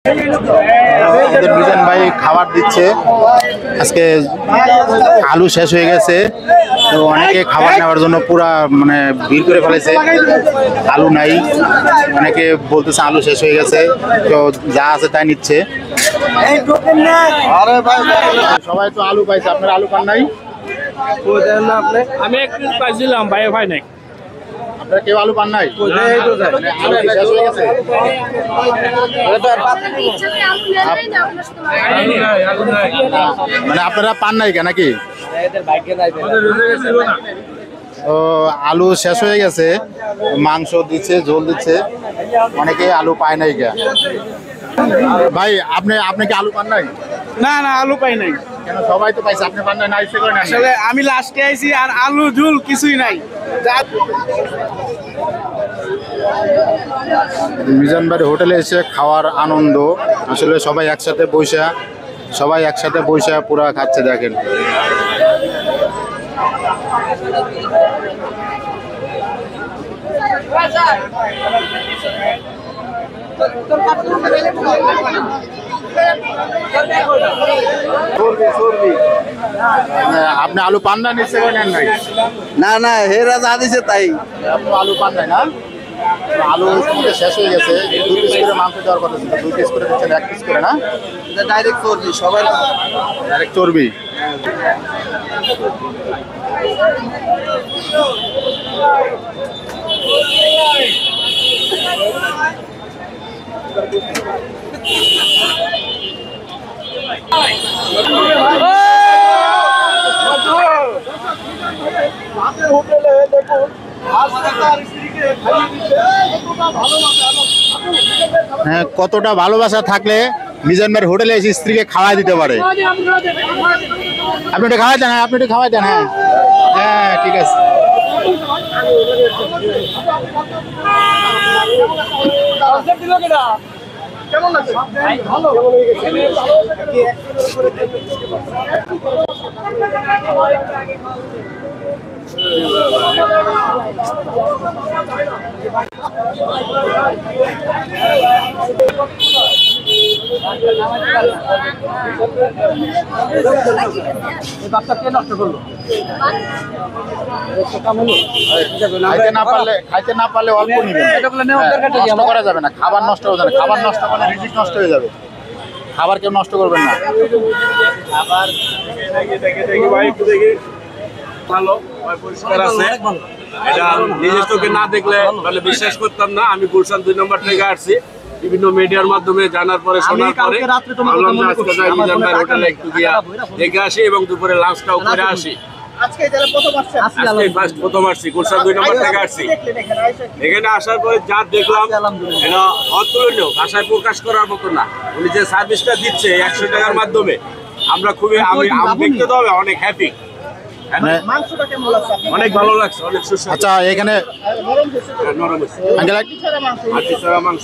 আমাদের মিজান ভাই খাবার দিচ্ছে। আজকে আলু শেষ হয়ে গেছে, তো অনেকে খাবার নেওয়ার জন্য পুরা মানে ভিড় করে ফেলেছে। আলু নাই, অনেকে বলতেছে আলু শেষ হয়ে গেছে, তো যা আছে তাই নিচ্ছে। সবাই তো আলু পাইছে, আপনার আলু পান নাই? আমি একটু পাইছিলাম, ভাই ভাই নাই। আপনারা কেউ আলু পান নাই? আলু কি শেষ হয়ে গেছে? মানে আপনারা পান নাই কেন নাকি? ও আলু শেষ হয়ে গেছে, মাংস দিচ্ছে, ঝোল দিচ্ছে, অনেকে আলু পায় নাই কে। ভাই আপনি কি আলু পান নাই? না না, আলু পাই নাই। কেন, সবাই তো পাইছে, আপনি পান নাই? না ইচ্ছে করে না? আসলে আমি লাস্টে আইছি, আর আলু ঝুল কিছুই নাই। মিজান ভাই হোটেলে এসে খাওয়ার আনন্দ, আসলে সবাই একসাথে বসে পুরা খাচ্ছে, দেখেন। আপনি আলু পান না, নিশ্চয় করে নেন নাই? না না, হেরা যা দিছে তাই। আপনি আলু পান নাই না? আলু শেষ হয়ে গেছে, 2 পিস করে মাংস দেওয়ার কথা ছিল, 2 পিস করে দিচ্ছেন, 1 পিস করে না? ডাইরেক্ট চর্বি, সবার ডাইরেক্ট চর্বি। হ্যাঁ, কতটা ভালোবাসা থাকলে মিজান ভাইয়ের হোটেলে এসে স্ত্রীকে খাওয়াই দিতে পারে। আপনি এটা খাওয়াই দেন, আপনি এটা খাওয়াই দেন। হ্যাঁ হ্যাঁ, ঠিক আছে। কেমন লাগছে? ভালো। খাইতে না পারলে অল্প নিবেন, নষ্ট করা যাবে না, খাবার নষ্ট হবে না। খাবার নষ্ট করলে রিজিক নষ্ট হয়ে যাবে, খাবার কেউ নষ্ট করবেন না। ভালো পরিষ্কার আছে, এটা নিজের চোখে না দেখলে তাহলে বিশ্বাস করতাম না। আমি গুলশান 2 নম্বর থেকে আসছি, বিভিন্ন মিডিয়ার মাধ্যমে জানার পরে, শোনার পরে হোটেলে একটু গিয়া দেখে আসি এবং দুপুরে লাঞ্চটাও করে আসি। আজকে প্রথম আসছি, গুলশান 2 নম্বর থেকে আসছি। এখানে আসার পরে যা দেখলাম এটা অতুলনীয়, ভাষায় প্রকাশ করার মতো না। উনি যে সার্ভিসটা দিচ্ছে 100 টাকার মাধ্যমে, আমরা খুবই দেখতে তো হবে অনেক হ্যাপি। অনেক ভালো লাগছে, অনেক সুস্বাদু। আচ্ছা, এখানে নরম হয়েছে, মাংস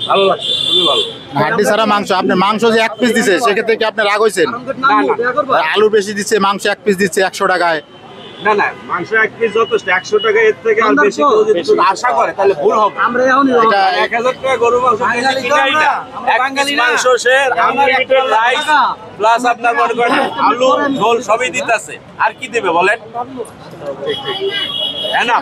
ভালো লাগছে, খুবই ভালো। হাড্ডি ছাড়া মাংস, আপনি মাংস যে 1 পিস দিচ্ছে, সেক্ষেত্রে কি আপনি রাগ হয়েছেন? আলু বেশি দিচ্ছে, মাংস 1 পিস দিচ্ছে 100 টাকায়। না না, মাংস 1 পিস যথেষ্ট, 100 টাকা এর থেকে আর বেশি কেউ যদি আশা করে তাহলে ভুল হবে। এটা 1000 টাকা গরু মাংস কিনাই না, বাঙালি মাংস শের আনলিমিটেড রাইস প্লাস আপনার মনে করেন আলু ঝোল সবই দিতেছে, আর কি দেবে বলেন? হ্যাঁ না।